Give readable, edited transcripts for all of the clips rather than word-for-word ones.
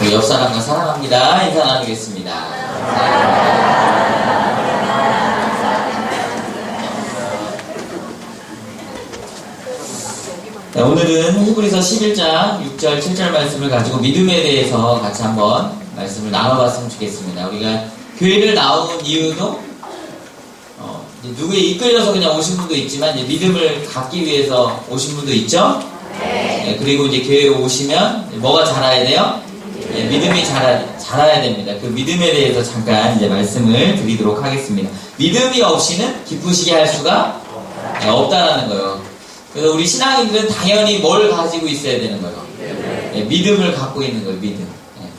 옆 사람과 사랑합니다. 인사 나누겠습니다. 네, 오늘은 히브리서 11장 6절 7절 말씀을 가지고 믿음에 대해서 같이 한번 말씀을 나눠봤으면 좋겠습니다. 우리가 교회를 나온 이유도 누구에 이끌려서 그냥 오신 분도 있지만 이제 믿음을 갖기 위해서 오신 분도 있죠. 네, 그리고 이제 교회에 오시면 뭐가 자라야 돼요? 네, 믿음이 자라야 됩니다. 그 믿음에 대해서 잠깐 이제 말씀을 드리도록 하겠습니다. 믿음이 없이는 기쁘시게 할 수가 없다라는 거예요. 그래서 우리 신앙인들은 당연히 뭘 가지고 있어야 되는 거예요? 네, 믿음을 갖고 있는 거예요. 믿음. 네.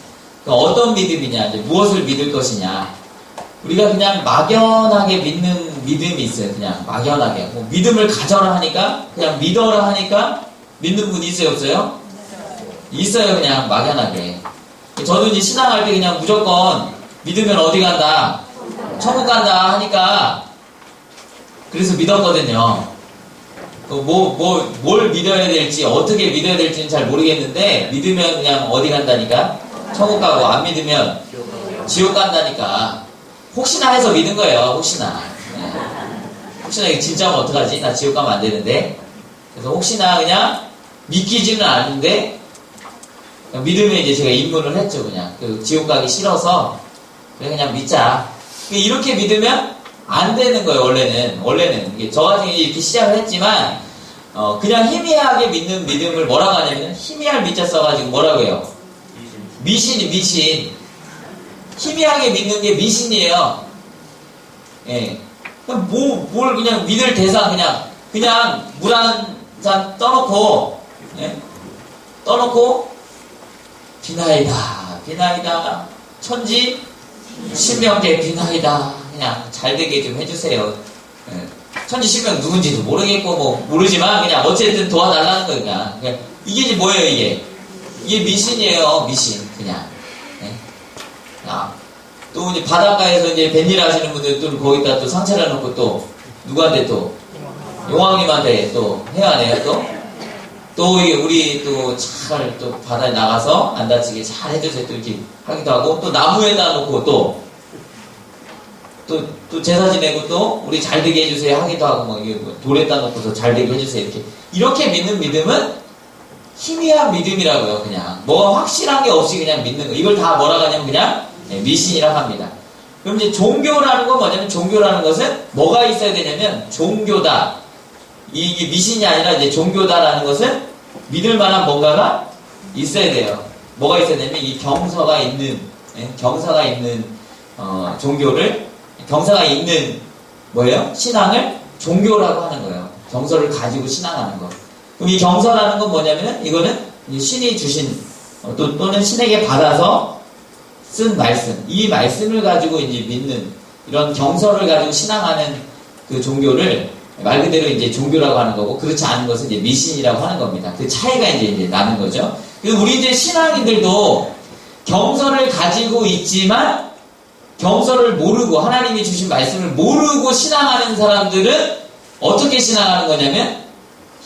그러니까 어떤 믿음이냐, 이제 무엇을 믿을 것이냐. 우리가 그냥 막연하게 믿는 믿음이 있어요. 그냥 막연하게. 뭐 믿음을 가져라 하니까, 그냥 믿어라 하니까 믿는 분 있어요, 없어요? 있어요, 그냥 막연하게. 저도 이제 신앙할 때 그냥 무조건 믿으면 어디 간다? 천국 간다 하니까 그래서 믿었거든요. 뭘 믿어야 될지, 어떻게 믿어야 될지는 잘 모르겠는데, 믿으면 그냥 어디 간다니까? 천국 가고, 안 믿으면 지옥 간다니까. 혹시나 해서 믿은 거예요, 혹시나. 네. 혹시나 이거 진짜면 어떡하지? 나 지옥 가면 안 되는데. 그래서 혹시나 그냥 믿기지는 않는데, 믿음에 이제 제가 입문을 했죠, 그냥. 그 지옥 가기 싫어서, 그냥 믿자. 이렇게 믿으면 안 되는 거예요, 원래는. 이게 저 같은 경우에 이렇게 시작을 했지만, 그냥 희미하게 믿는 믿음을 뭐라고 하냐면, 희미할 밑자 써가지고 뭐라고 해요? 미신. 희미하게 믿는 게 미신이에요. 예. 그럼 뭘 그냥 믿을 대상, 그냥 물 한 잔 떠놓고, 예? 비나이다. 천지, 신명대 비나이다. 그냥 잘 되게 좀 해주세요. 예. 천지신명 누군지도 모르겠고 뭐 모르지만 그냥 어쨌든 도와달라는 거예요. 그냥. 이게 이제 뭐예요, 이게? 이게 미신이에요, 미신. 그냥. 예. 또 이제 바닷가에서 이제 뱃일 하시는 분들 또 거기다 또 상처를 놓고 또 누구한테 또 용왕님한테 또 해야 해요, 또 우리 또 잘 또 바다에 나가서 안 다치게 잘 해주세요. 또 이렇게 하기도 하고 또 나무에다 놓고 또 제사 지내고 또 우리 잘 되게 해주세요 하기도 하고 뭐 돌에다 놓고서 잘 되게 해주세요 이렇게 믿는 믿음은 희미한 믿음이라고요. 그냥 뭐가 확실한 게 없이 그냥 믿는 거. 이걸 다 뭐라고 하냐면 그냥 미신이라고 합니다. 그럼 이제 종교라는 건 뭐냐면, 종교라는 것은 뭐가 있어야 되냐면 종교다. 이게 미신이 아니라 이제 종교다라는 것은 믿을 만한 뭔가가 있어야 돼요. 뭐가 있어야 되냐면 이 경서가 있는 종교를, 경서가 있는 뭐예요? 신앙을 종교라고 하는 거예요. 경서를 가지고 신앙하는 거. 그럼 이 경서라는 건 뭐냐면은 이거는 신이 주신 또는 신에게 받아서 쓴 말씀, 이 말씀을 가지고 이제 믿는 이런 경서를 가지고 신앙하는 그 종교를 말 그대로 이제 종교라고 하는 거고, 그렇지 않은 것은 이제 미신이라고 하는 겁니다. 그 차이가 이제 나는 거죠. 그리고 우리 이제 신앙인들도 경서를 가지고 있지만 경서를 모르고, 하나님이 주신 말씀을 모르고 신앙하는 사람들은 어떻게 신앙하는 거냐면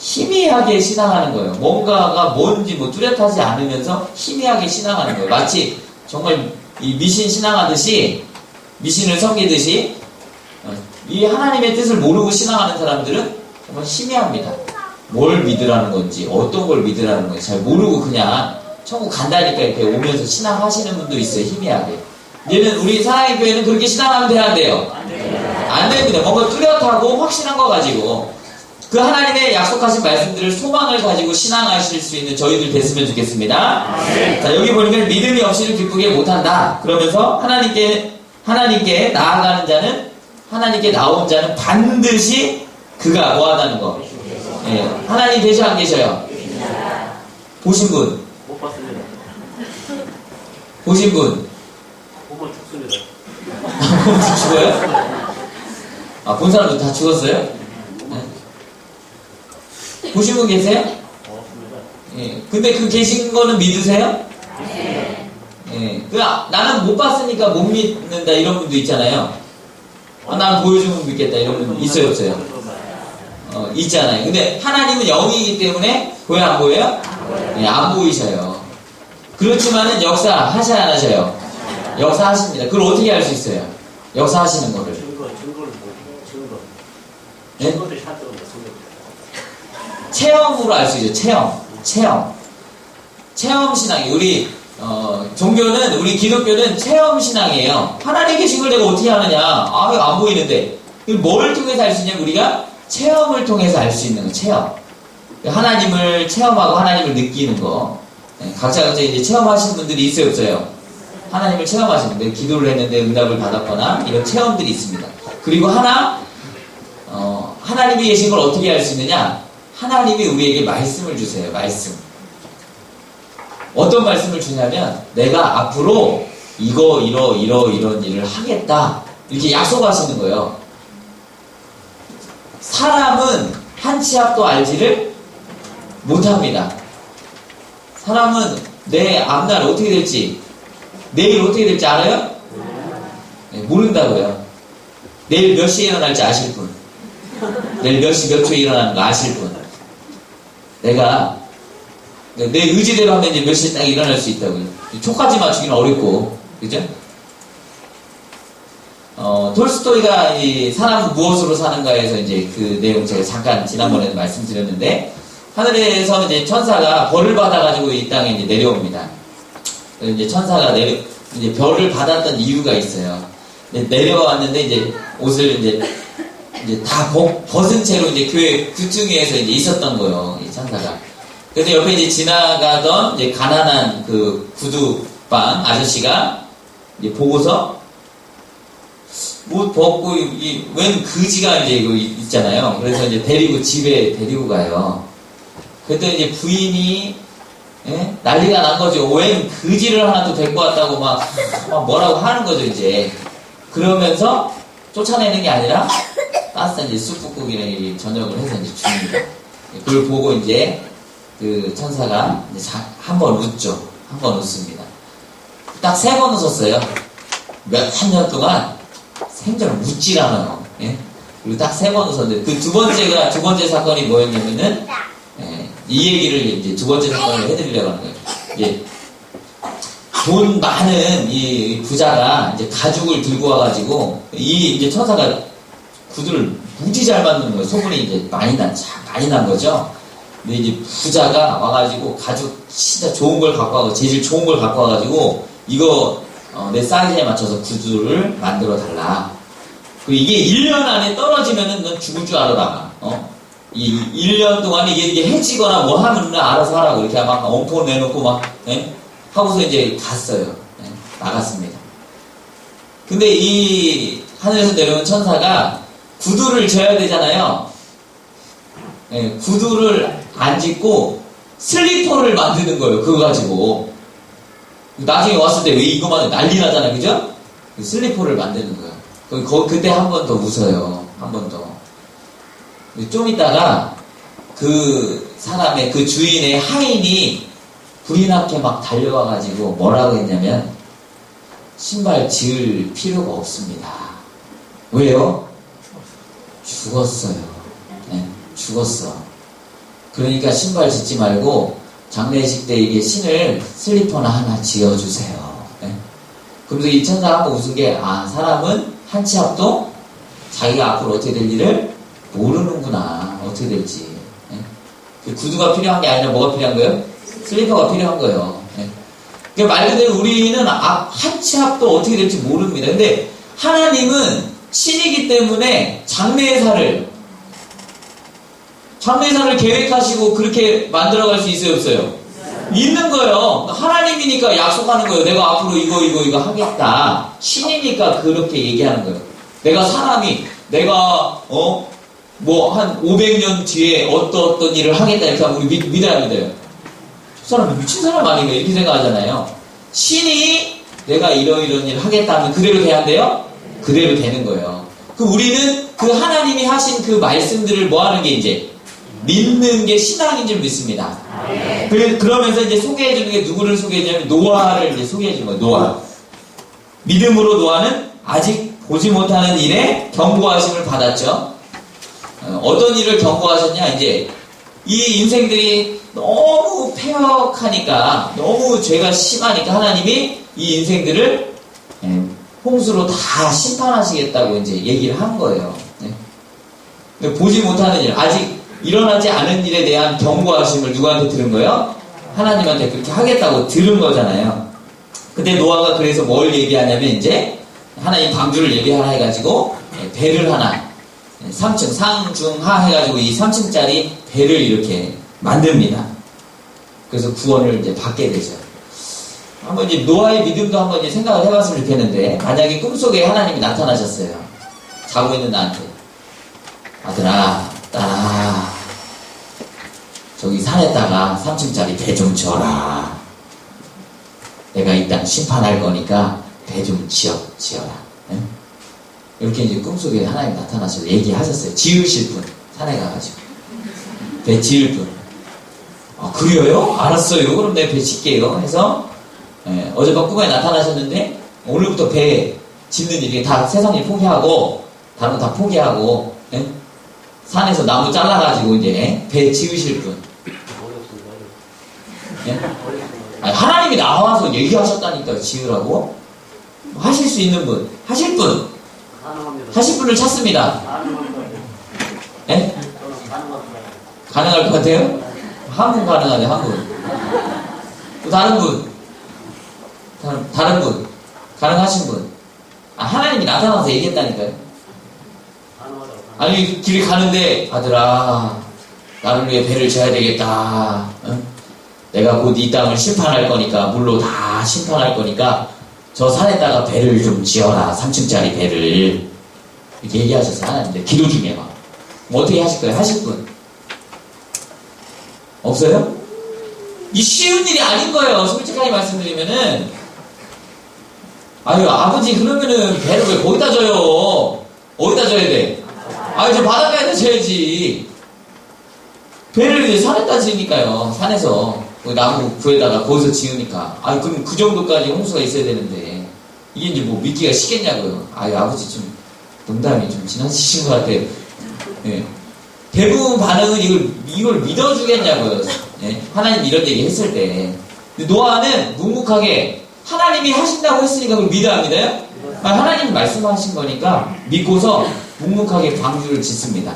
희미하게 신앙하는 거예요. 뭔가가 뭔지 뭐 뚜렷하지 않으면서 희미하게 신앙하는 거예요. 마치 정말 이 미신 신앙하듯이, 미신을 섬기듯이, 이 하나님의 뜻을 모르고 신앙하는 사람들은 정말 희미합니다. 뭘 믿으라는 건지, 어떤 걸 믿으라는 건지 잘 모르고 그냥 천국 간다니까 이렇게 오면서 신앙하시는 분도 있어요, 희미하게. 얘는 우리 사랑의 교회는 그렇게 신앙하면 돼야 안 돼요? 안 됩니다. 뭔가 뚜렷하고 확실한 거 가지고 그 하나님의 약속하신 말씀들을 소망을 가지고 신앙하실 수 있는 저희들 됐으면 좋겠습니다. 자, 여기 보니까 믿음이 없이는 기쁘게 못한다. 그러면서 하나님께 나아가는 자는, 하나님께 나온 자는 반드시 그가 뭐하다는 거. 예, 하나님 계셔 안 계셔요? 보신 분? 못 봤습니다. 보신 분? 보면 죽습니다. 보면 죽어요? 본 사람도 다 죽었어요? 보신 분 계세요? 없습니다. 예. 근데 그 계신 거는 믿으세요? 네. 예. 나는 못 봤으니까 못 믿는다 이런 분도 있잖아요. 난 보여주면 믿겠다 이런 분 있어요, 없어요? 있잖아요. 근데 하나님은 영이기 때문에 보여 안 보여요? 예, 안 보이셔요. 그렇지만은 역사 하셔야 안 하셔요? 역사 하십니다. 그걸 어떻게 알 수 있어요? 역사 하시는 거를. 증거를 증거. 네? 증거를 찾아오는 증거. 체험으로 알 수 있죠. 체험 신앙이 우리 종교는 우리 기독교는 체험 신앙이에요. 하나님 계신 걸 내가 어떻게 아느냐? 아, 이거 안 보이는데. 뭘 통해서 알 수 있냐면 우리가 체험을 통해서 알 수 있는 거. 체험. 하나님을 체험하고 하나님을 느끼는 거. 각자 이제 체험하시는 분들이 있어요, 없어요? 하나님을 체험하시는데 기도를 했는데 응답을 받았거나 이런 체험들이 있습니다. 그리고 하나님이 계신 걸 어떻게 알 수 있느냐? 하나님이 우리에게 말씀을 주세요. 말씀. 어떤 말씀을 주냐면 내가 앞으로 이런 일을 하겠다. 이렇게 약속하시는 거예요. 사람은 한 치 앞도 알지를 못합니다. 사람은 내 앞날 어떻게 될지, 내일 어떻게 될지 알아요? 네, 모른다고요. 내일 몇 시에 일어날지 아실 분. 내일 몇 시 몇 초에 일어나는 거 아실 분. 내가 내 의지대로 하면 이제 몇 시에 딱 일어날 수 있다고요. 초까지 맞추기는 어렵고, 그죠? 톨스토이가 이 사람은 무엇으로 사는가에서 이제 그 내용 제가 잠깐 지난번에도 말씀드렸는데, 하늘에서 이제 천사가 벌을 받아가지고 이 땅에 이제 내려옵니다. 이제 천사가 이제 벌을 받았던 이유가 있어요. 내려왔는데 이제 옷을 이제 다 벗은 채로 이제 교회 구층위에서 이제 있었던 거예요. 이 천사가. 그래서 옆에 이제 지나가던 이제 가난한 그 구두방 아저씨가 이제 보고서 옷 벗고 웬 그지가 이제 이거 있잖아요. 그래서 이제 집에 데리고 가요. 그때 이제 부인이 난리가 난 거죠. 웬 그지를 하나 또 데리고 왔다고 막 뭐라고 하는 거죠, 이제. 그러면서 쫓아내는 게 아니라 따뜻한 이제 쑥국국이랑 저녁을 해서 이제 줍니다. 그걸 보고 이제 그 천사가 이제 한 번 웃죠. 한 번 웃습니다. 딱 3번 웃었어요. 몇 년 동안 생전에 웃질 않아요. 예? 그리고 딱 3번 웃었는데 그 두 번째 사건이 뭐였냐면은 이 얘기를 이제 두 번째 사건을 해드리려고 하는 거예요. 이제 돈 많은 이 부자가 이제 가죽을 들고 와가지고 이제 천사가 구두를 무지 잘 만드는 거예요. 소문이 이제 많이 난 거죠. 근데 이제 부자가 와가지고 가죽 진짜 좋은 걸 갖고 와서 재질 좋은 걸 갖고 와가지고 이거 내 사이즈에 맞춰서 구두를 만들어 달라. 그리고 이게 1년 안에 떨어지면은 넌 죽을 줄 알아라. 이 1년 동안에 이게 해지거나 뭐 하면 알아서 하라고 이렇게 막 엄포 내놓고 막 하고서 이제 갔어요. 나갔습니다. 근데 이 하늘에서 내려온 천사가 구두를 져야 되잖아요. 구두를 안 짓고 슬리퍼를 만드는 거예요. 그거 가지고. 나중에 왔을 때 왜 이거만 난리 나잖아요. 그죠? 슬리퍼를 만드는 거예요. 그때 한 번 더 웃어요. 한 번 더. 좀 있다가 그 사람의 그 주인의 하인이 불이 나게 막 달려와가지고 뭐라고 했냐면 신발 지을 필요가 없습니다. 왜요? 죽었어요. 죽었어. 그러니까 신발 짓지 말고 장례식 때 이게 신을 슬리퍼나 하나 지어주세요. 그러면서 이 천사가 한번 웃은 게 사람은 한 치 앞도 자기가 앞으로 어떻게 될 일을 모르는구나. 어떻게 될지. 구두가 필요한 게 아니라 뭐가 필요한 거예요? 슬리퍼가 필요한 거예요. 그러니까 말 그대로 우리는 한 치 앞도 어떻게 될지 모릅니다. 근데 하나님은 신이기 때문에 장례사를 계획하시고 그렇게 만들어갈 수 있어요, 없어요? 있는 거예요. 하나님이니까 약속하는 거예요. 내가 앞으로 이거 하겠다. 신이니까 그렇게 얘기하는 거예요. 내가 뭐 한 500년 뒤에 어떤 일을 하겠다 이렇게 하면 우리 믿어야 돼요. 저 사람 미친 사람 아닌가 이렇게 생각하잖아요. 신이 내가 이런 일을 하겠다 하면 그대로 돼야 돼요? 그대로 되는 거예요. 우리는 그 하나님이 하신 그 말씀들을 뭐 하는 게 이제 믿는 게 신앙인 줄 믿습니다. 그러면서 이제 소개해주는 게 누구를 소개해주냐면 노아를 이제 소개해주는 거예요. 노아. 믿음으로 노아는 아직 보지 못하는 일에 경고하심을 받았죠. 어떤 일을 경고하셨냐? 이제 이 인생들이 너무 폐역하니까, 너무 죄가 심하니까 하나님이 이 인생들을 홍수로 다 심판하시겠다고 이제 얘기를 한 거예요. 근데 보지 못하는 일, 아직 일어나지 않은 일에 대한 경고하심을 누구한테 들은 거예요? 하나님한테 그렇게 하겠다고 들은 거잖아요. 근데 노아가 그래서 뭘 얘기하냐면 이제 하나님 방주를 예비하라 해가지고 배를 하나 3층 상중하 해가지고 이 3층짜리 배를 이렇게 만듭니다. 그래서 구원을 이제 받게 되죠. 한번 이제 노아의 믿음도 한번 이제 생각을 해봤으면 좋겠는데, 만약에 꿈속에 하나님이 나타나셨어요. 자고 있는 나한테, 아들아, 딸아, 저기 산에다가 3층짜리 배 좀 지어라. 내가 이 땅 심판할 거니까 배 좀 지어라. 응? 이렇게 이제 꿈속에 하나님 나타나셔서 얘기하셨어요. 지으실 분, 산에 가가지고. 배 지을 분. 그래요? 알았어요. 그럼 내가 배 짓게요. 해서, 어젯밤 꿈에 나타나셨는데, 오늘부터 배 짓는 일, 다 세상 일 포기하고, 다른 거 다 포기하고, 산에서 나무 잘라가지고 이제 배 지으실 분. 아니, 하나님이 나와서 얘기하셨다니까 지으라고. 하실 수 있는 분, 하실 분, 하실 분을 찾습니다. 예? 가능할 것 같아요? 한 분 가능하네, 한 분. 또 다른 분, 다른 분, 가능하신 분. 하나님이 나타나서 얘기했다니까요. 아니, 길이 가는데, 아들아, 나를 위해 배를 지어야 되겠다. 응? 내가 곧 이 땅을 심판할 거니까, 물로 다 심판할 거니까, 저 산에다가 배를 좀 지어라. 3층짜리 배를. 이렇게 얘기하셨어요. 하나님. 기도 중에 막. 뭐 어떻게 하실 거예요? 하실 분? 없어요? 이 쉬운 일이 아닌 거예요. 솔직하게 말씀드리면은. 아유, 아버지, 그러면은 배를 왜 거기다 져요? 어디다 져야 돼? 저 바닷가에다 져야지. 배를 이제 산에다 지으니까요. 산에서. 나무 구에다가 거기서 지으니까. 그럼 그 정도까지 홍수가 있어야 되는데. 이게 이제 뭐 믿기가 쉽겠냐고요. 아버지 좀, 농담이 좀 지나치신 것 같아요. 예. 대부분 반응은 이걸 믿어주겠냐고요. 예? 하나님 이런 얘기 했을 때. 근데 노아는 묵묵하게 하나님이 하신다고 했으니까 그걸 믿어야 믿어요? 하나님이 말씀하신 거니까 믿고서 묵묵하게 방주를 짓습니다.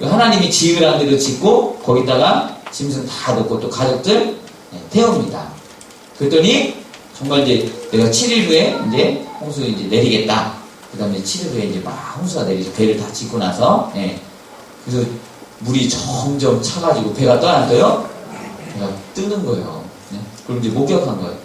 하나님이 지으라는 대로 짓고 거기다가 짐승 다 넣고 또 가족들 태웁니다. 그랬더니 정말 이제 내가 7일 후에 이제 홍수 이제 내리겠다. 그 다음에 7일 후에 이제 막 홍수가 내리죠. 배를 다 짓고 나서. 그래서 물이 점점 차가지고 배가 떠 안 떠요? 배가 뜨는 거예요. 그럼 이제 목격한 거예요.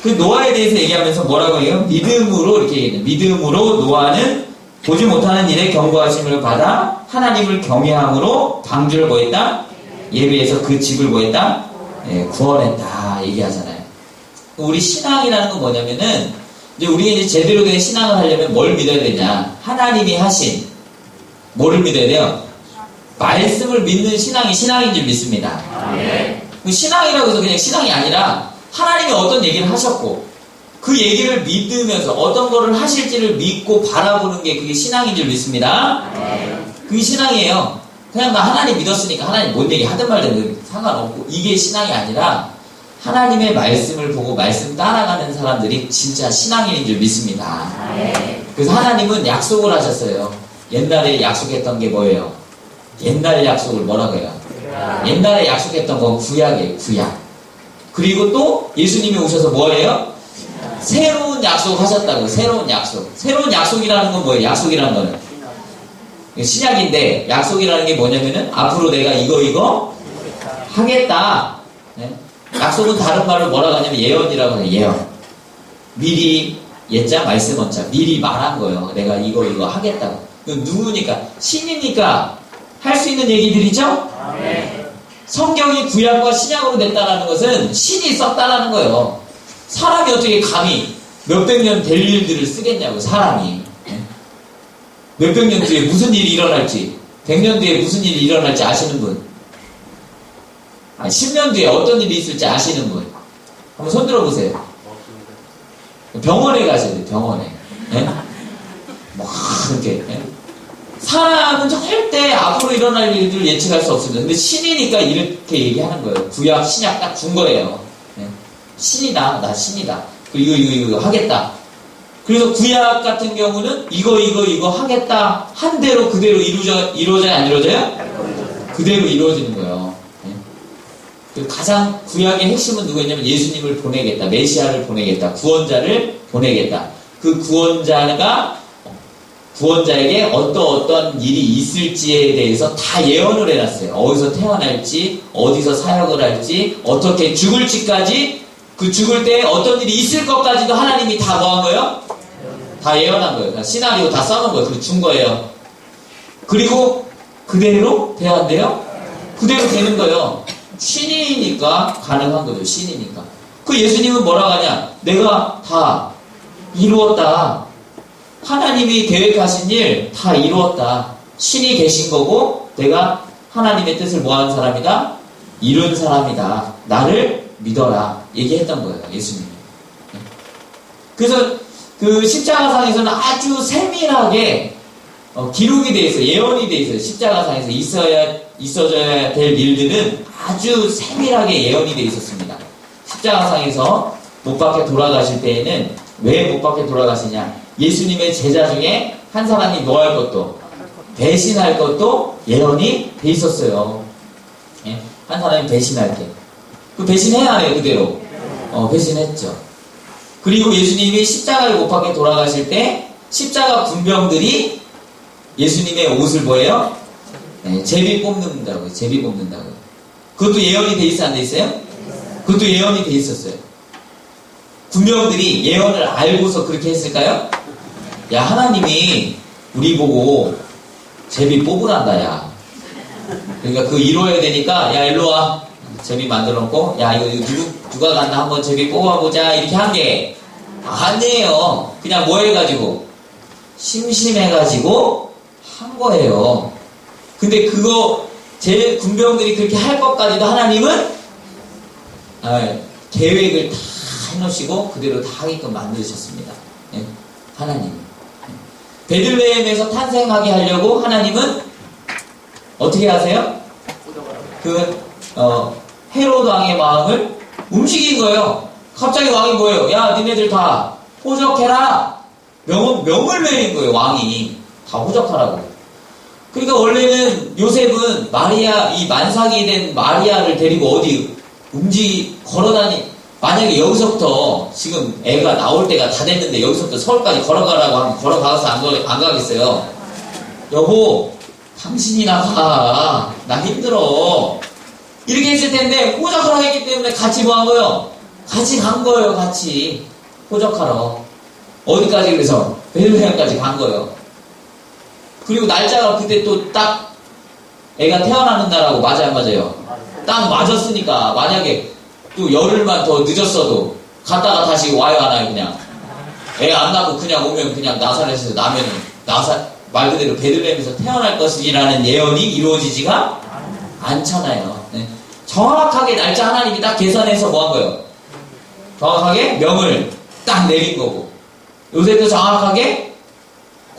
그 노아에 대해서 얘기하면서 뭐라고 해요? 믿음으로 이렇게 얘기해요. 믿음으로 노아는 보지 못하는 일에 경고하심을 받아 하나님을 경외함으로 방주를 뭐 했다? 예비해서 그 집을 뭐 했다? 구원했다 얘기하잖아요. 우리 신앙이라는 건 뭐냐면은 이제 우리가 이제 제대로 된 신앙을 하려면 뭘 믿어야 되냐? 하나님이 하신 뭐를 믿어야 돼요? 말씀을 믿는 신앙이 신앙인 줄 믿습니다. 그 신앙이라고 해서 그냥 신앙이 아니라 하나님이 어떤 얘기를 하셨고 그 얘기를 믿으면서 어떤 거를 하실지를 믿고 바라보는 게 그게 신앙인 줄 믿습니다. 그게 신앙이에요. 그냥 나 하나님 믿었으니까 하나님 뭔 얘기 하든 말든 상관없고 이게 신앙이 아니라 하나님의 말씀을 보고 말씀 따라가는 사람들이 진짜 신앙인인 줄 믿습니다. 그래서 하나님은 약속을 하셨어요. 옛날에 약속했던 게 뭐예요? 옛날 약속을 뭐라고 해요? 옛날에 약속했던 건 구약이에요. 구약. 그리고 또 예수님이 오셔서 뭐예요? 새로운 약속 하셨다고. 새로운 약속. 새로운 약속이라는 건 뭐예요? 약속이라는 거는 신약인데 약속이라는 게 뭐냐면은 앞으로 내가 이거 하겠다. 약속은 다른 말로 뭐라고 하냐면 예언이라고 해요. 예언. 미리 예자 말씀 원자 미리 말한 거예요. 내가 이거 하겠다고. 누구니까? 신이니까 할 수 있는 얘기들이죠? 성경이 구약과 신약으로 됐다는 것은 신이 썼다라는 거예요. 사람이 어떻게 감히 몇백 년 될 일들을 쓰겠냐고. 사람이 몇백 년 뒤에 무슨 일이 일어날지 100년 뒤에 무슨 일이 일어날지 아시는 분? 10년 뒤에 어떤 일이 있을지 아시는 분? 한번 손 들어보세요. 병원에 가셔야 돼요. 병원에. 막 이렇게 사람은 절대 앞으로 일어날 일들을 예측할 수 없습니다. 근데 신이니까 이렇게 얘기하는 거예요. 구약, 신약 딱 준 거예요. 네. 신이다. 나 신이다. 이거 하겠다. 그래서 구약 같은 경우는 이거 하겠다. 한 대로 그대로 이루어져요? 안 이루어져요? 그대로 이루어지는 거예요. 네. 가장 구약의 핵심은 누구였냐면 예수님을 보내겠다. 메시아를 보내겠다. 구원자를 보내겠다. 그 구원자에게 어떤 일이 있을지에 대해서 다 예언을 해놨어요. 어디서 태어날지, 어디서 사역을 할지, 어떻게 죽을지까지, 그 죽을 때 어떤 일이 있을 것까지도 하나님이 다 뭐 한 거예요? 다 예언한 거예요. 시나리오 다 써놓은 거예요. 그리고 준 거예요. 그리고 그대로 돼야 그대로 되는 거예요. 신이니까 가능한 거죠. 신이니까. 그 예수님은 뭐라고 하냐? 내가 다 이루었다. 하나님이 계획하신 일 다 이루었다. 신이 계신 거고 내가 하나님의 뜻을 뭐하는 사람이다? 이룬 사람이다. 나를 믿어라. 얘기했던 거예요. 예수님이. 그래서 그 십자가상에서는 아주 세밀하게 기록이 돼 있어요. 예언이 돼 있어요. 십자가상에서 있어져야 될 일들은 아주 세밀하게 예언이 돼 있었습니다. 십자가상에서 못 박혀 돌아가실 때에는 왜 못 박혀 돌아가시냐? 예수님의 제자 중에 한 사람이 뭐 할 것도 배신할 것도 예언이 돼 있었어요. 예? 한 사람이 배신할 게. 그 배신해야 해요, 그대로. 배신했죠. 그리고 예수님이 십자가에 못 박혀 돌아가실 때 십자가 군병들이 예수님의 옷을 뭐예요? 네, 제비 뽑는다고요. 제비 뽑는다고요. 그것도 예언이 돼 있어, 안 돼 있어요? 그것도 예언이 돼 있었어요. 군병들이 예언을 알고서 그렇게 했을까요? 야, 하나님이 우리 보고 제비 뽑으란다, 야. 그러니까 그 이루어야 되니까, 야, 일로 와. 제비 만들어 놓고, 야, 이거 누가 갔나 한번 제비 뽑아보자. 이렇게 한 게 아니에요. 그냥 뭐 해가지고? 심심해가지고 한 거예요. 근데 그거, 제 군병들이 그렇게 할 것까지도 하나님은, 계획을 다 해놓으시고, 그대로 다 하게끔 만드셨습니다. 예? 하나님. 베들레헴에서 탄생하게 하려고 하나님은 어떻게 하세요? 헤로드 왕의 마음을 움직인 거예요. 갑자기 왕이 뭐예요? 야, 니네들 다 호적해라. 명을 내린 거예요. 왕이 다 호적하라고. 그러니까 원래는 요셉은 이 만삭이 된 마리아를 데리고 어디 만약에 여기서부터 지금 애가 나올 때가 다 됐는데 여기서부터 서울까지 걸어가라고 하면 걸어가서 안 가겠어요. 여보, 당신이 나가. 나 힘들어. 이렇게 했을 텐데 호적하라고 했기 때문에 같이 뭐 한 거예요? 같이 간 거예요. 같이 호적하러. 어디까지? 그래서 베들레헴까지 간 거예요. 그리고 날짜가 그때 또 딱 애가 태어나는 날하고 맞아요, 안 맞아요? 딱 맞았으니까 만약에 또 열흘만 더 늦었어도 갔다가 다시 와요, 안 와요? 그냥 애 안 낳고 그냥 오면 그냥 나사렛에서 나면은 말 그대로 베들레헴에서 태어날 것이라는 예언이 이루어지지가 않잖아요. 네. 정확하게 날짜 하나님이 딱 계산해서 뭐 한 거예요? 정확하게 명을 딱 내린 거고, 요새도 정확하게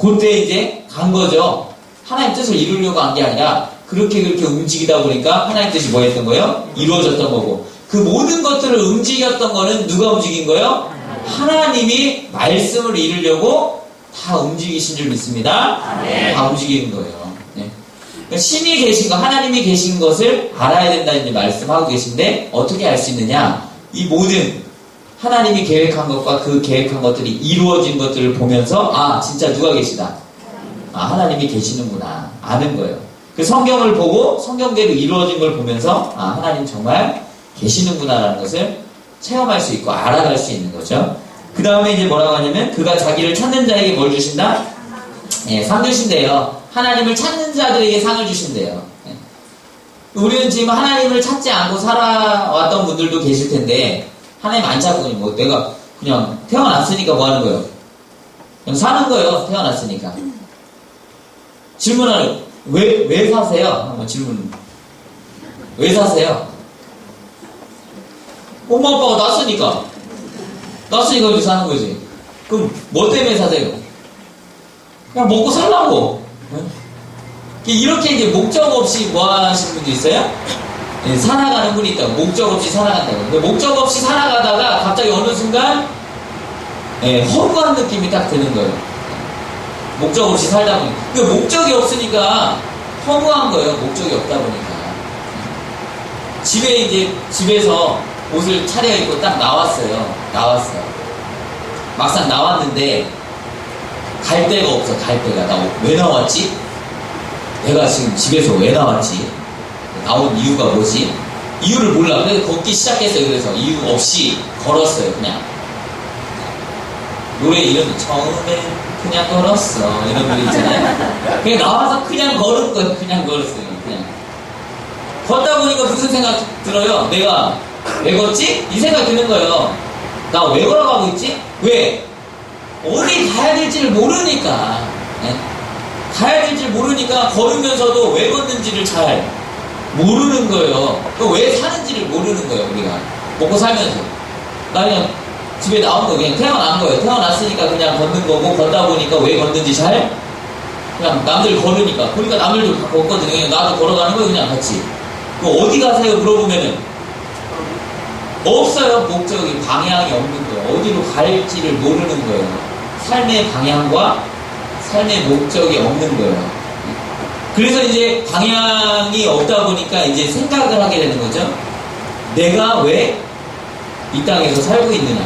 그때 이제 간 거죠. 하나님 뜻을 이루려고 한 게 아니라 그렇게 움직이다 보니까 하나님 뜻이 뭐 했던 거예요? 이루어졌던 거고, 그 모든 것들을 움직였던 거는 누가 움직인 거예요? 하나님이 말씀을 이루려고 다 움직이신 줄 믿습니다. 네. 다 움직이는 거예요. 네. 그러니까 신이 계신 것, 하나님이 계신 것을 알아야 된다는 말씀하고 계신데, 어떻게 알 수 있느냐? 이 모든 하나님이 계획한 것과 그 계획한 것들이 이루어진 것들을 보면서 진짜 누가 계시다? 하나님이 계시는구나 아는 거예요. 그 성경을 보고 성경대로 이루어진 걸 보면서 하나님 정말 계시는구나라는 것을 체험할 수 있고 알아갈 수 있는 거죠. 그 다음에 이제 뭐라고 하냐면, 그가 자기를 찾는 자에게 뭘 주신다? 상 주신대요. 하나님을 찾는 자들에게 상을 주신대요. 우리는 지금 하나님을 찾지 않고 살아왔던 분들도 계실 텐데, 하나님 안 찾고 뭐 내가 그냥 태어났으니까 뭐 하는 거예요? 그냥 사는 거예요. 태어났으니까. 질문하는, 왜 사세요? 한번 질문. 왜 사세요? 엄마 아빠가 낳았으니까 여기 사는 거지. 그럼 뭐 때문에 사세요? 그냥 먹고 살라고. 이렇게 이제 목적 없이 뭐 하시는 분도 있어요? 예, 살아가는 분이 있다고. 목적 없이 살아간다고. 근데 목적 없이 살아가다가 갑자기 어느 순간 예, 허무한 느낌이 딱 드는 거예요. 목적 없이 살다 보니까. 그러니까 목적이 없으니까 허무한 거예요. 목적이 없다 보니까. 집에서 옷을 차려입고 딱 나왔어요. 막상 나왔는데 갈 데가 없어. 갈 데가. 나 왜 나왔지? 내가 지금 집에서 왜 나왔지? 나온 이유가 뭐지? 이유를 몰라. 그래서 걷기 시작했어요. 그래서 이유 없이 걸었어요. 그냥 노래 이름이 처음엔 그냥 걸었어 이런 노래 있잖아요. 그냥 나와서 그냥 걸은 거예요. 그냥 걸었어요. 그냥 걷다 보니까 무슨 생각 들어요? 내가 왜 걷지? 이 생각 드는 거예요. 나 왜 걸어가고 있지? 왜? 어디 가야 될지를 모르니까. 네? 가야 될지를 모르니까 걸으면서도 왜 걷는지를 잘 모르는 거예요. 왜 사는지를 모르는 거예요. 우리가 먹고 살면서. 나 그냥 집에 나온 거 그냥 태어난 거예요. 태어났으니까 그냥 걷는 거고, 걷다 보니까 왜 걷는지 잘 그냥 남들 걸으니까. 보니까 남들도 다 걷거든요. 그냥 나도 걸어가는 거예요. 그냥 같이. 어디 가세요? 물어보면은 없어요. 목적이, 방향이 없는 거예요. 어디로 갈지를 모르는 거예요. 삶의 방향과 삶의 목적이 없는 거예요. 그래서 이제 방향이 없다 보니까 이제 생각을 하게 되는 거죠. 내가 왜 이 땅에서 살고 있느냐?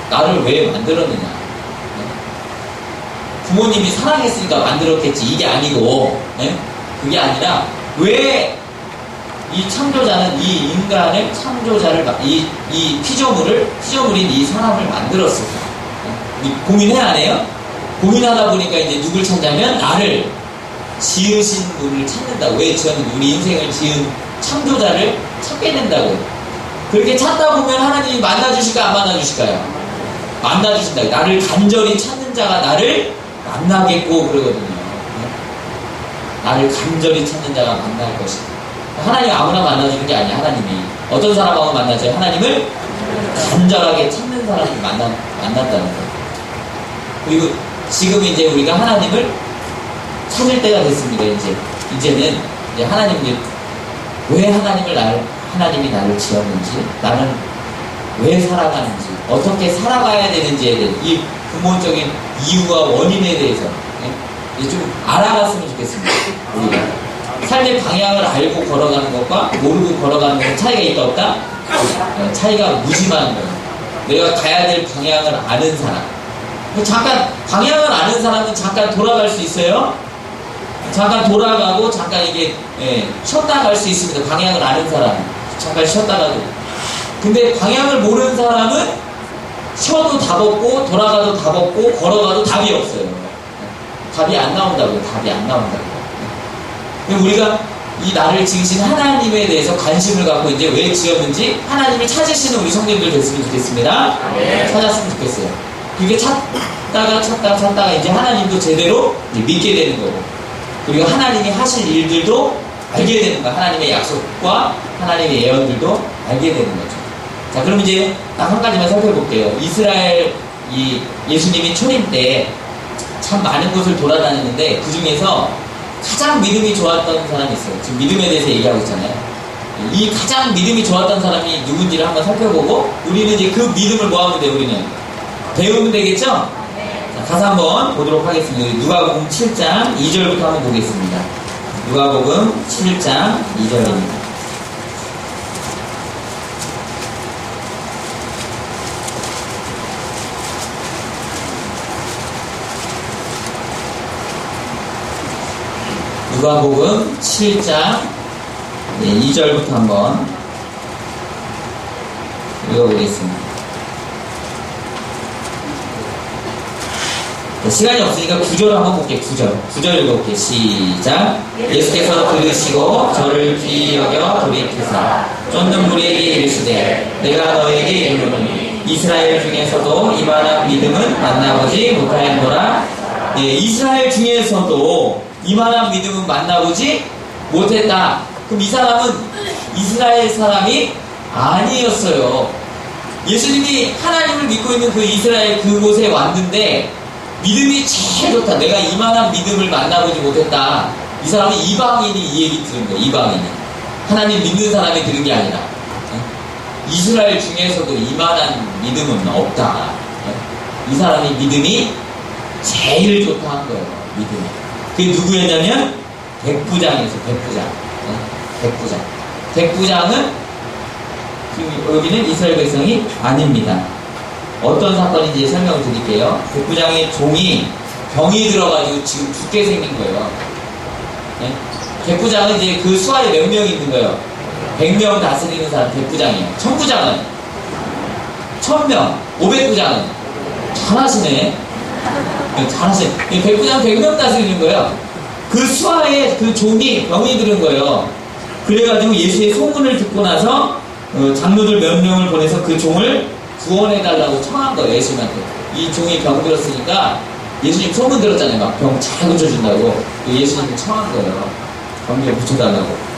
나를 왜 만들었느냐? 부모님이 사랑했으니까 만들었겠지. 이게 아니고, 네? 그게 아니라 왜 이 창조자는 이 인간을, 창조자를, 이 피조물인 이 사람을 만들었을까? 고민해야 안 해요? 고민하다 보니까 이제 누굴 찾냐면 나를 지으신 분을 찾는다고. 왜 저는 우리 인생을 지은 창조자를 찾게 된다고요. 그렇게 찾다 보면 하나님이 만나주실까 안 만나주실까요? 만나주신다. 나를 간절히 찾는 자가 나를 만나겠고 그러거든요. 나를 간절히 찾는 자가 만날 것이다. 하나님 아무나 만나주는 게 아니야. 하나님이 어떤 사람하고 만나죠? 하나님을 간절하게 찾는 사람을 만났다는 거예요. 그리고 지금 이제 우리가 하나님을 찾을 때가 됐습니다. 이제는 이제 하나님이 왜 하나님이 나를 지었는지, 나는 왜 살아가는지, 어떻게 살아가야 되는지에 대해 이 근본적인 이유와 원인에 대해서 이제 좀 알아갔으면 좋겠습니다. 우리가 삶의 방향을 알고 걸어가는 것과 모르고 걸어가는 것은 차이가 있다 없다? 차이가 무심한 거예요. 내가 가야 될 방향을 아는 사람. 잠깐 방향을 아는 사람은 잠깐 돌아갈 수 있어요. 잠깐 돌아가고 잠깐 이게 쉬었다 갈 수 있습니다. 방향을 아는 사람 잠깐 쉬었다 가도. 근데 방향을 모르는 사람은 쉬어도 답 없고 돌아가도 답 없고 걸어가도 답이 없어요. 답이 안 나온다고요. 답이 안 나온다고요. 우리가 이 나를 지으신 하나님에 대해서 관심을 갖고 이제 왜 지었는지 하나님을 찾으시는 우리 성도님들 됐으면 좋겠습니다. 찾았으면 좋겠어요. 그게 찾다가 이제 하나님도 제대로 믿게 되는 거고, 그리고 하나님이 하실 일들도 알게 되는 거야. 하나님의 약속과 하나님의 예언들도 알게 되는 거죠. 자, 그럼 이제 딱 한 가지만 살펴볼게요. 이스라엘 예수님이 초림 때 참 많은 곳을 돌아다녔는데 그 중에서 가장 믿음이 좋았던 사람이 있어요. 지금 믿음에 대해서 얘기하고 있잖아요. 이 가장 믿음이 좋았던 사람이 누군지를 한번 살펴보고 우리는 이제 그 믿음을 뭐 하면 돼요? 우리는 배우면 되겠죠? 자, 가서 한번 보도록 하겠습니다. 누가복음 7장 2절부터 한번 보겠습니다. 누가복음 7장 2절입니다. 누가복음 7장 2절부터 한번 읽어보겠습니다. 시간이 없으니까 9절 한번 볼게요. 9절 읽어볼게요. 시작. 예수께서 들으시고 저를 귀히 여겨 돌이키사 쫓는 무리에게 이르시되 내가 너에게 이르노니 이스라엘 중에서도 이만한 믿음은 만나보지 못하였노라. 이스라엘 중에서도 이만한 믿음은 만나보지 못했다. 그럼 이 사람은 이스라엘 사람이 아니었어요. 예수님이 하나님을 믿고 있는 그 이스라엘 그곳에 왔는데 믿음이 제일 좋다. 내가 이만한 믿음을 만나보지 못했다. 이 사람은 이방인이 이 얘기 들은 거예요. 이방인이. 하나님 믿는 사람이 들은 게 아니라. 이스라엘 중에서도 이만한 믿음은 없다. 이 사람이 믿음이 제일 좋다 한 거예요. 믿음이. 그게 누구였냐면 백부장이었어요. 백부장. 백부장. 백부장은 지금 여기는 이스라엘 백성이 아닙니다. 어떤 사건인지 설명을 드릴게요. 백부장의 종이 병이 들어가지고 지금 죽게 생긴 거예요. 네? 백부장은 이제 그 수하에 몇 명이 있는 거예요. 100명 다스리는 사람 백부장이에요. 천부장은 1000명, 500부장은 잘하시네. 잘하시네. 백부장 100명 다스리는 거예요. 그 수하에 그 종이 병이 들은 거예요. 그래가지고 예수의 소문을 듣고 나서 장로들 몇 명을 보내서 그 종을 구원해달라고 청한 거예요. 예수님한테. 이 종이 병 들었으니까 예수님 소문 들었잖아요. 막 병 잘 고쳐준다고. 예수님을 청한 거예요. 병에 고쳐달라고.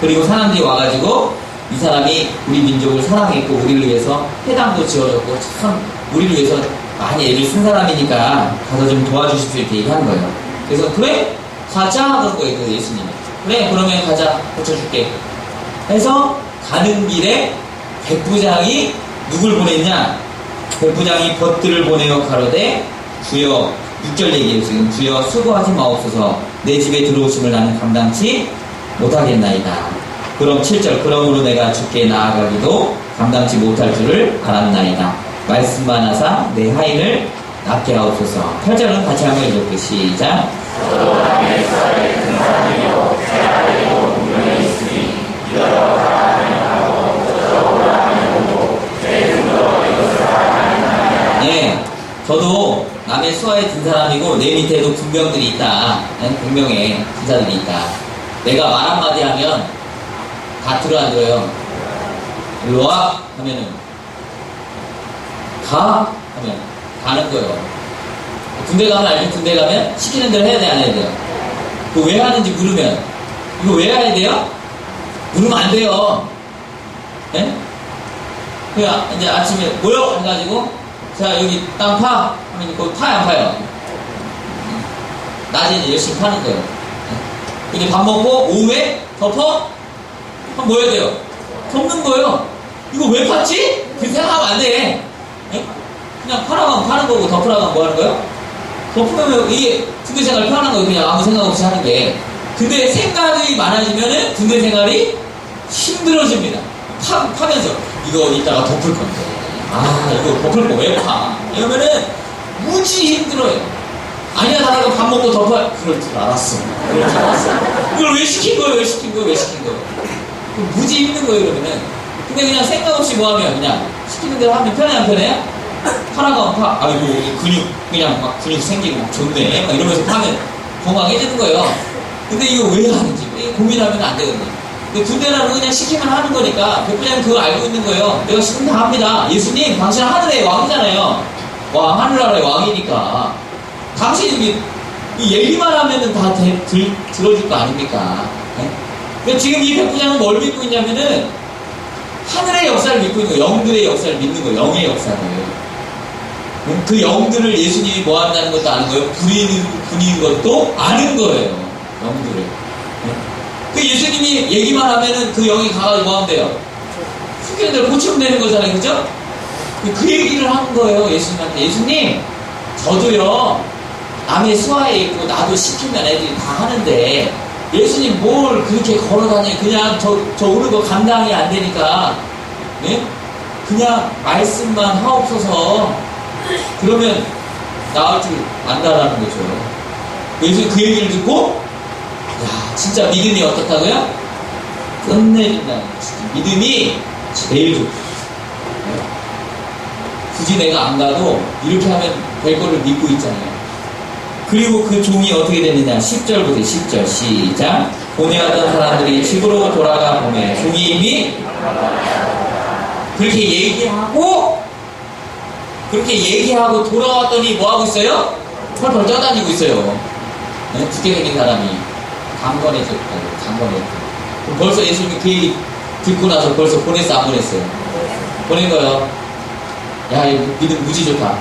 그리고 사람들이 와가지고 이 사람이 우리 민족을 사랑했고 우리를 위해서 회당도 지어줬고 참 우리를 위해서 많이 애를 쓴 사람이니까 가서 좀 도와주십시오 이렇게 얘기한 거예요. 그래서 그래 가자 하던 거예요. 그 예수님이. 그래 그러면 가자 고쳐줄게 해서 가는 길에 백부장이 누굴 보냈냐? 백부장이 벗들을 보내어 가로되 주여 6절 얘기예요. 지금 주여 수고하지 마옵소서 내 집에 들어오심을 나는 감당치 못하겠나이다. 그럼 7절 그러므로 내가 주께 나아가기도 감당치 못할 줄을 알았나이다. 말씀만 하사 내 하인을 낫게 하옵소서. 8절은 같이 한번 읽을게요. 시작. 네, 저도 남의 수하에 든 사람이고 내 밑에도 군병들이 있다. 100명의 군사들이 있다. 내가 말 한마디 하면 다 들어앉아요. 일로 와 하면은 가 하면 가는 거예요. 군대 가면 알죠? 군대 가면 시키는 대로 해야 돼, 안 해야 돼요? 그거 왜 하는지 물으면 이거 왜 해야 돼요? 물으면 안 돼요. 예? 그냥 이제 아침에 모여 해가지고 자 여기 땅 파 하면 이거 파야 안 파요? 낮에 이제 열심히 파는 거예요. 이제 밥 먹고 오후에 덮어? 그럼 뭐 해야 돼요? 덮는 거예요. 이거 왜 팠지? 그 생각하면 안 돼. 예? 그냥 파라고 하면 파는 거고 덮으라고 하면 뭐 하는 거예요? 덮으면 이게 군대 생활 편한 거예요. 그냥 아무 생각 없이 하는 게. 근데 생각이 많아지면은 군대 생활이 힘들어집니다. 파면서 이거 이따가 덮을 건데 아 이거 덮을 거 왜 파? 이러면은 무지 힘들어요. 아니야 나라가 밥 먹고 덮어. 그럴 줄 알았어. 그럴 줄 알았어. 이걸 왜 시킨 거예요? 왜 시킨 거예요? 왜 시킨 거예요? 무지 힘든 거예요 그러면은. 근데 그냥 생각 없이 뭐 하면 그냥 시키는 대로 하면 편해 안 편해요? 파라고 하면 파. 아이고 근육 그냥 막 근육 생기고 막 좋네. 막 이러면서 파면 건강해지는 거예요. 근데 이거 왜 하는지 고민하면 안 되거든요. 근데 군대라는 건 그냥 시키면 하는 거니까 백부장은 그걸 알고 있는 거예요. 내가 시키면 다 합니다. 예수님 당신은 하늘의 왕이잖아요. 왕 하늘나라의 왕이니까 당신이 이 얘기만 하면은 다 들어줄 거 아닙니까? 네? 근데 지금 이 백부장은 뭘 믿고 있냐면은 하늘의 역사를 믿고 있는 거예요. 영들의 역사를 믿는 거예요. 영의 역사를. 그 영들을 예수님이 뭐 한다는 것도 아는 거예요. 부리는 것도 아는 거예요. 영들을. 그 예수님이 얘기만 하면은 그 영이 가가지고 뭐 하면 돼요? 숙련들 고치면 되는 거잖아요. 그죠? 그 얘기를 한 거예요. 예수님한테. 예수님, 저도요, 남의 수하에 있고 나도 시키면 애들이 다 하는데, 예수님 뭘 그렇게 걸어다녀요? 그냥 저 오는 거 감당이 안 되니까, 네? 그냥 말씀만 하옵소서. 그러면 나을 줄 안다라는 거죠. 예수님 그 얘기를 듣고, 야, 진짜 믿음이 어떻다고요? 끝내준다는 거지. 믿음이 제일 좋다. 굳이 내가 안 가도 이렇게 하면 될 거를 믿고 있잖아요. 그리고 그 종이 어떻게 됐느냐? 10절부터 10절 시작. 보내왔던 사람들이 집으로 돌아가 보매 종이 이미 그렇게 얘기하고 돌아왔더니 뭐 하고 있어요? 펄펄 떠다니고 있어요. 네? 죽게 생긴 사람이 강건해졌다고. 그럼 벌써 예수님이 그 얘기 듣고 나서 벌써 보냈어 안 보냈어요? 보낸 거예요. 야 이거 믿음 무지 좋다.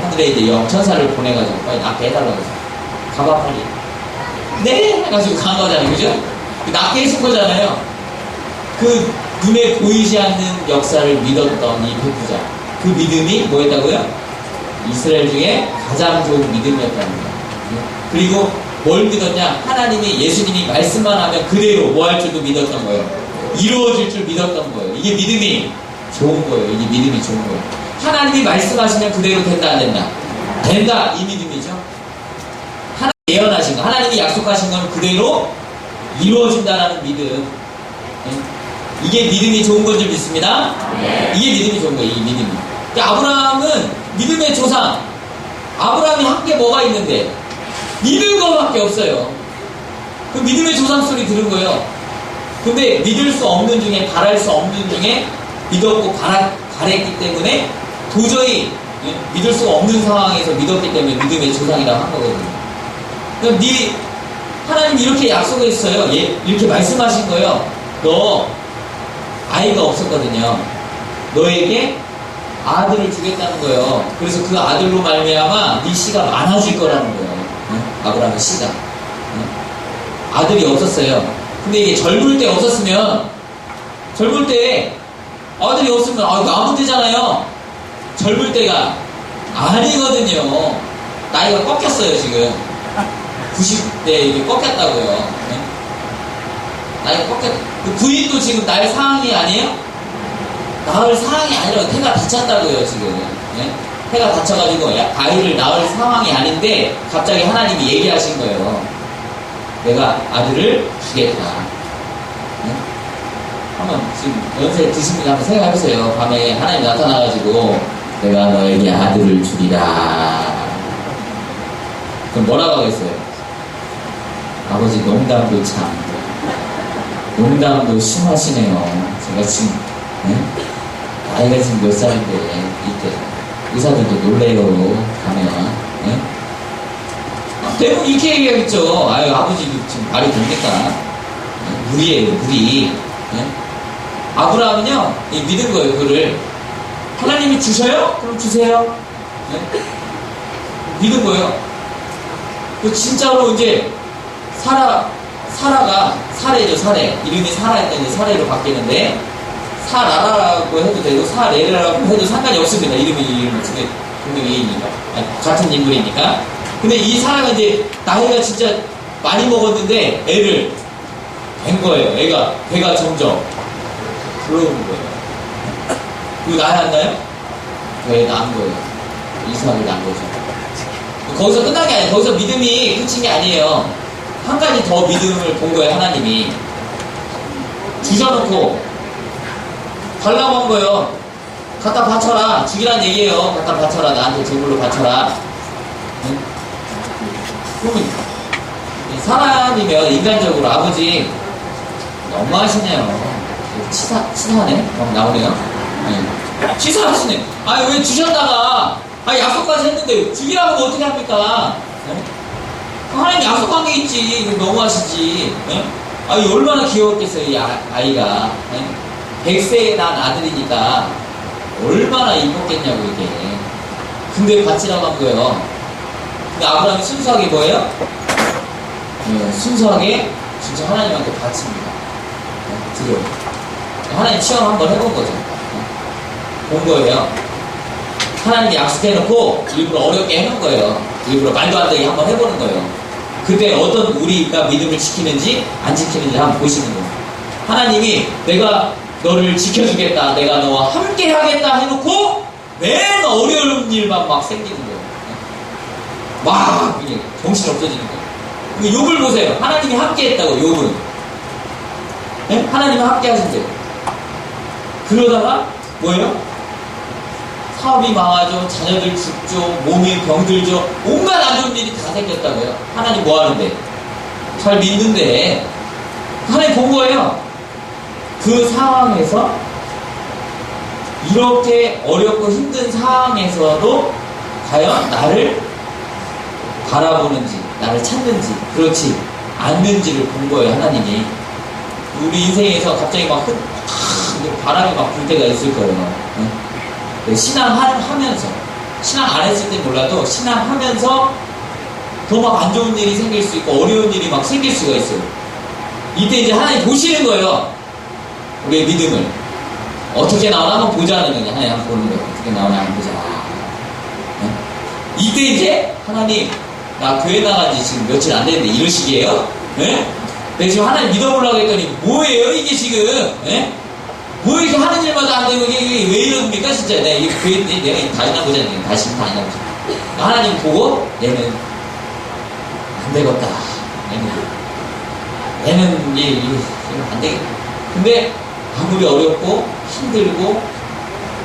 하늘에 이제 천사를 보내가지고 빨리 낫게 해달라고 해서 가봐 빨리. 네! 해가지고 간 거잖아요. 그죠? 낫게 해준 거잖아요. 그 눈에 보이지 않는 역사를 믿었던 이 백부자. 그 믿음이 뭐였다고요? 이스라엘 중에 가장 좋은 믿음이었다는 거예요. 그리고 뭘 믿었냐? 하나님이, 예수님이 말씀만 하면 그대로 뭐 할 줄도 믿었던 거예요. 이루어질 줄 믿었던 거예요. 이게 믿음이 좋은 거예요. 이게 믿음이 좋은 거예요. 하나님이 말씀하시면 그대로 된다, 안 된다? 된다! 이 믿음이죠. 하나님이 예언하신 거, 하나님이 약속하신 건 그대로 이루어진다라는 믿음. 이게 믿음이 좋은 건 줄 믿습니다. 이게 믿음이 좋은 거예요. 이 믿음이. 그러니까 아브라함은 믿음의 조상. 아브라함이 한 게 뭐가 있는데 믿은 거밖에 없어요. 그 믿음의 조상 소리 들은 거예요. 근데 믿을 수 없는 중에, 바랄 수 없는 중에 믿었고 바랬기 때문에 도저히 믿을 수가 없는 상황에서 믿었기 때문에 믿음의 조상이라고 한 거거든요. 그러니까 하나님이 이렇게 약속을 했어요. 이렇게 말씀하신 거예요. 너 아이가 없었거든요. 너에게 아들을 주겠다는 거예요. 그래서 그 아들로 말미암아 네 씨가 많아질 거라는 거예요. 아브라함의 씨가. 아들이 없었어요. 근데 이게 젊을 때 없었으면, 젊을 때 아들이 없으면 아무 때잖아요. 젊을 때가 아니거든요. 나이가 꺾였어요. 지금 90대 이게 꺾였다고요. 나이가 꺾였. 그 부인도 지금 날 상황이 아니에요? 낳을 상황이 아니라 태가 다쳤다고요. 지금 태가 다쳐가지고 아이를 낳을 상황이 아닌데 갑자기 하나님이 얘기하신 거예요. 내가 아들을 주겠다. 한번 지금 연세 드신 분이 한번 생각해보세요. 밤에 하나님 나타나가지고 내가 너에게 아들을 주리라. 그럼 뭐라고 하겠어요? 아버지 농담도 참, 농담도 심하시네요. 제가 지금 나이가 지금 몇 살인데 이때 의사들도 놀래요. 가면 대부분 이렇게 얘기하겠죠. 아유, 아버지 지금 말이 됩니까? 무리예요, 무리. 아브라함은요, 믿은 거예요. 그를 하나님이 주셔요? 그럼 주세요. 믿은 거예요. 그 진짜로 이제 사라가 사례죠. 사례. 이름이 사라였는데 사례로 바뀌는데, 사라라고 해도 되고 사레라고 해도 상관이 없습니다. 이름이 분명히니까 같은 인물이니까. 근데 이 사라가 이제 나이가 진짜 많이 먹었는데 애를 뵌 거예요. 배가 점점 불러오는 거예요. 그리고 낳았나요? 배 낳은 거예요. 이삭을 낳은 거죠. 거기서 끝난 게 아니에요. 거기서 믿음이 끝인 게 아니에요. 한 가지 더 믿음을 본 거예요. 하나님이 주셔놓고 달라고 한 거예요. 갖다 바쳐라. 죽이란 얘기예요. 갖다 바쳐라. 나한테 제물로 바쳐라. 그러면 사람이면 인간적으로 아버지 너무하시네요. 치사하네? 나오네요. 치사하시네. 아니 왜 주셨다가 약속까지 했는데 죽이라고 하면 어떻게 합니까? 하나님 약속한 게 있지. 너무하시지. 얼마나 귀여웠겠어요. 이 아이가 100세에 난 아들이니까 얼마나 이뻤겠냐고 이게. 근데 바치라고 한 거예요. 근데 아브라함이 순수하게 뭐예요? 순수하게 진짜 하나님한테 바칩니다. 드려요. 하나님 시험 한번 해본 거죠. 본 거예요. 하나님이 약속해놓고 일부러 어렵게 해놓은 거예요. 일부러 말도 안 되게 한번 해보는 거예요. 그때 어떤 우리가 믿음을 지키는지 안 지키는지 한번 보시는 거예요. 하나님이 내가 너를 지켜주겠다, 내가 너와 함께 하겠다 해놓고 맨 어려운 일만 막 생기는 거예요. 막 그냥 정신 없어지는 거예요. 욕을 보세요. 하나님이 함께 했다고. 욕은 하나님이 함께 하신대요. 그러다가 뭐예요? 사업이 망하죠. 자녀들 죽죠. 몸이 병들죠. 온갖 안 좋은 일이 다 생겼다고요. 하나님 뭐 하는데? 잘 믿는데 하나님 본 거예요. 그 상황에서 이렇게 어렵고 힘든 상황에서도 과연 나를 바라보는지, 나를 찾는지, 그렇지 않는지를 본 거예요. 하나님이. 우리 인생에서 갑자기 막 바람이 막 불 때가 있을 거예요. 신앙하면서, 신앙 안 했을 땐 몰라도 신앙하면서 더 막 안 좋은 일이 생길 수 있고 어려운 일이 막 생길 수가 있어요. 이때 이제 하나님 보시는 거예요. 우리의 믿음을 어떻게 나오나 한번 보자는 거냐. 하나님 한번 보는 거예요. 어떻게 나오나 한번 보자. 네? 이때 이제 하나님 나 교회 나간 지 지금 며칠 안 됐는데 이런 식이에요. 네? 내가 지금 하나님 믿어보려고 했더니 뭐예요 이게 지금. 네? 뭐 이렇게 하는 일마다 안 되고 이게 왜 이럽니까 진짜. 내가 이 교회 내가 다시나 보자. 다시 다시나 보자. 하나님 보고 얘는 안 되겠다. 얘는 이게 안 되겠다. 근데 아무리 어렵고 힘들고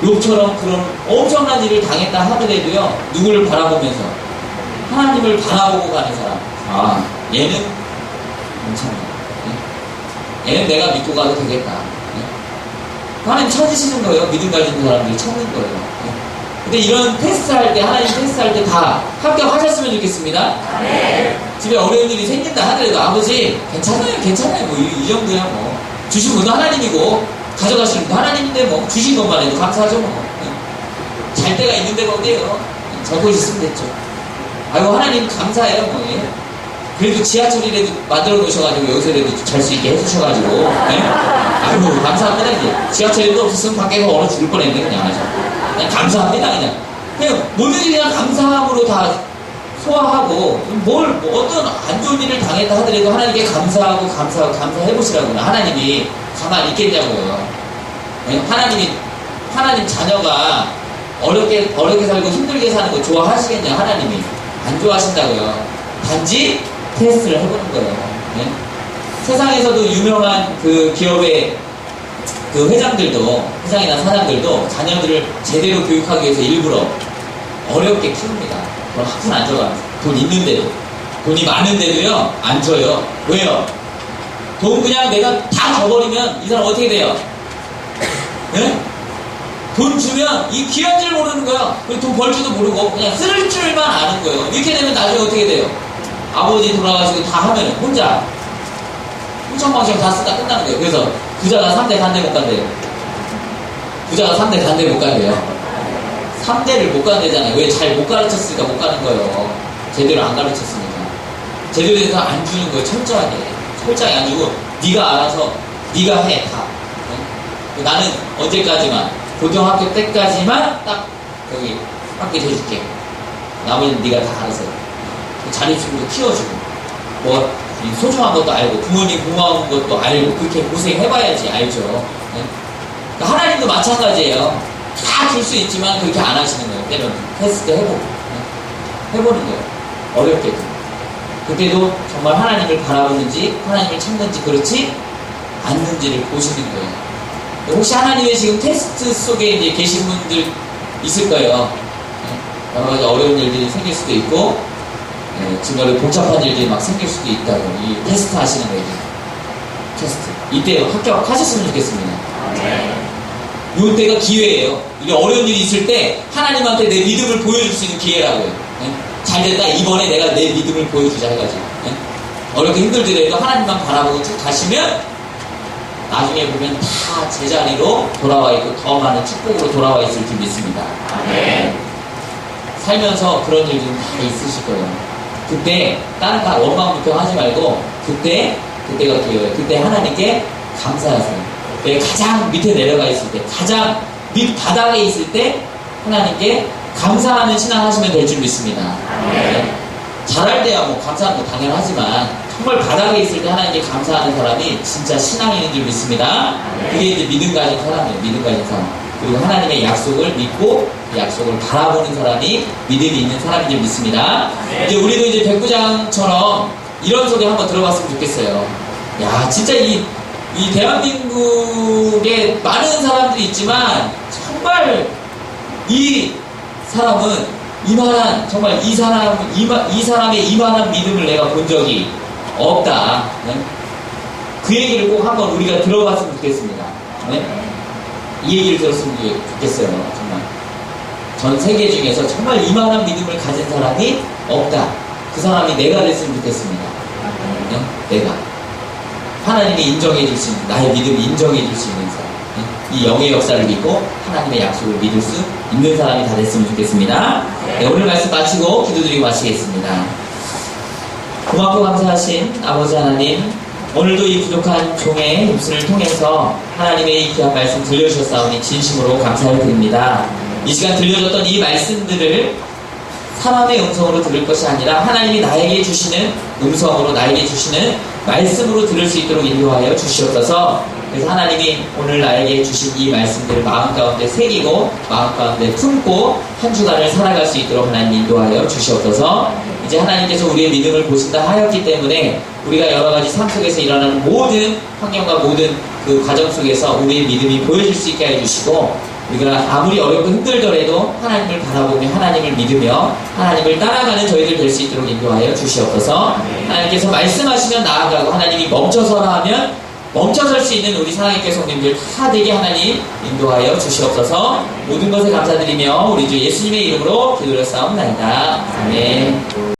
욥처럼 그런 엄청난 일을 당했다 하더라도요, 누구를 바라보면서 하나님을 바라보고 가는 사람. 아, 얘는 괜찮아. 얘는 내가 믿고 가도 되겠다. 하나님 찾으시는 거예요. 믿음 가지는 사람들이 찾는 거예요. 근데 이런 테스트할 때, 하나님 테스트할 때 다 합격하셨으면 좋겠습니다. 네. 집에 어려운 일이 생긴다 하더라도 아버지 괜찮아요 뭐 이 정도야 뭐. 주신 분도 하나님이고 가져가시는 분도 하나님인데 뭐 주신 것만 해도 감사하죠 뭐. 잘 때가 있는 데가 어디에요. 잘 보셨으면 됐죠. 아이고 하나님 감사해요 뭐. 그래도 지하철이라도 만들어 놓으셔가지고 여기서라도 잘 수 있게 해주셔가지고. 네? 아이고 감사합니다. 이제 지하철에도 없었으면 밖에서 얼어 죽을 뻔했네 그냥. 그냥 감사합니다 그냥 뭐든지 그냥 감사함으로 다 소화하고 뭐 어떤 안 좋은 일을 당했다 하더라도 하나님께 감사하고 감사해보시라고요. 하나님이 가만히 있겠냐고요. 네? 하나님 자녀가 어렵게 살고 힘들게 사는 거 좋아하시겠냐. 하나님이 안 좋아하신다고요. 단지 테스트를 해보는 거예요. 네? 세상에서도 유명한 그 기업의 그 회장이나 사장들도 자녀들을 제대로 교육하기 위해서 일부러 어렵게 키웁니다. 그럼 학군 안 줘가. 돈 있는데도. 돈이 많은데도요, 안 줘요. 왜요? 돈 그냥 내가 다 줘버리면 이 사람 어떻게 돼요? 네? 돈 주면 이 귀한 줄 모르는 거야. 돈 벌 줄도 모르고 그냥 쓸 줄만 아는 거예요. 이렇게 되면 나중에 어떻게 돼요? 아버지 돌아가시고 다 하면 혼자 흥청망청 다 쓰다 끝나는 거예요. 그래서 부자가 3대 단대 못 간대요. 부자가 3대 단대 못 간대요. 3대를 못 간대잖아요. 왜 잘 못 가르쳤으니까 못 가는 거예요. 제대로 안 가르쳤으니까. 제대로 해서 안 주는 거예요. 철저하게 안 주고 네가 알아서 네가 해 다. 네? 나는 언제까지만 고등학교 때까지만 딱 여기 학교 해줄게. 나머지는 네가 다 알아서 해. 자립심도 키워주고 뭐 소중한 것도 알고 부모님 고마운 것도 알고 그렇게 고생해봐야지 알죠. 네? 그러니까 하나님도 마찬가지예요. 다 줄 수 있지만 그렇게 안 하시는 거예요. 때로는 테스트 해보고 네? 해보는 거예요. 어렵게도. 그때도 정말 하나님을 바라보는지 하나님을 찾는지 그렇지 않는지를 보시는 거예요. 혹시 하나님의 지금 테스트 속에 이제 계신 분들 있을 거예요. 네? 여러 가지 어려운 일들이 생길 수도 있고 정말 복잡한 일들이 막 생길 수도 있다고. 이 테스트 하시는 거예요. 테스트. 이때 합격하셨으면 좋겠습니다. 이때가 기회예요. 이게 어려운 일이 있을 때 하나님한테 내 믿음을 보여줄 수 있는 기회라고요. 네? 잘 됐다. 이번에 내가 내 믿음을 보여주자 해가지고. 네? 어렵게 힘들더라도 하나님만 바라보고 쭉 가시면 나중에 보면 다 제자리로 돌아와 있고 더 많은 축복으로 돌아와 있을 줄 믿습니다. 살면서 그런 일들은 다 있으실 거예요. 그때 다른 거 원망부터 하지 말고 그때가 기회예요. 그때 하나님께 감사하세요. 내가 가장 밑에 내려가 있을 때, 가장 밑 바닥에 있을 때 하나님께 감사하는 신앙 하시면 될 줄 믿습니다. 네. 잘할 때야 뭐 감사하는 거 당연하지만 정말 바닥에 있을 때 하나님께 감사하는 사람이 진짜 신앙인인 줄 믿습니다. 그게 이제 믿음 가진 사람이에요. 믿음 가진 사람. 그리고 하나님의 약속을 믿고 그 약속을 바라보는 사람이 믿음이 있는 사람인 줄 믿습니다. 이제 우리도 이제 백부장처럼 이런 소리 한번 들어봤으면 좋겠어요. 야, 진짜 이 대한민국에 많은 사람들이 있지만 정말 이 사람은 이만한 정말 이 사람의 이만한 믿음을 내가 본 적이 없다. 네? 그 얘기를 꼭 한번 우리가 들어봤으면 좋겠습니다. 네? 이 얘기를 들었으면 좋겠어요. 정말 전 세계 중에서 정말 이만한 믿음을 가진 사람이 없다. 그 사람이 내가 됐으면 좋겠습니다. 네? 내가 하나님이 인정해 줄 수 있는, 나의 믿음을 인정해 줄 수 있는 사람, 이 영의 역사를 믿고 하나님의 약속을 믿을 수 있는 사람이 다 됐으면 좋겠습니다. 네, 오늘 말씀 마치고 기도드리고 마치겠습니다. 고맙고 감사하신 아버지 하나님, 오늘도 이 부족한 종의 입술을 통해서 하나님의 이 귀한 말씀 들려주셨사오니 진심으로 감사를 드립니다. 이 시간 들려줬던 이 말씀들을 사람의 음성으로 들을 것이 아니라 하나님이 나에게 주시는 음성으로, 나에게 주시는 말씀으로 들을 수 있도록 인도하여 주시옵소서. 그래서 하나님이 오늘 나에게 주신 이 말씀들을 마음 가운데 새기고 마음 가운데 품고 한 주간을 살아갈 수 있도록 하나님 인도하여 주시옵소서. 이제 하나님께서 우리의 믿음을 보신다 하였기 때문에 우리가 여러 가지 삶 속에서 일어나는 모든 환경과 모든 그 과정 속에서 우리의 믿음이 보여질 수 있게 해주시고, 우리가 아무리 어렵고 힘들더라도 하나님을 바라보며 하나님을 믿으며 하나님을 따라가는 저희들 될 수 있도록 인도하여 주시옵소서. 하나님께서 말씀하시면 나아가고 하나님이 멈춰서라 하면 멈춰설 수 있는 우리 사랑의 성님들 다 되게 하나님 인도하여 주시옵소서. 모든 것에 감사드리며 우리 주 예수님의 이름으로 기도를 싸움나이다. 아멘.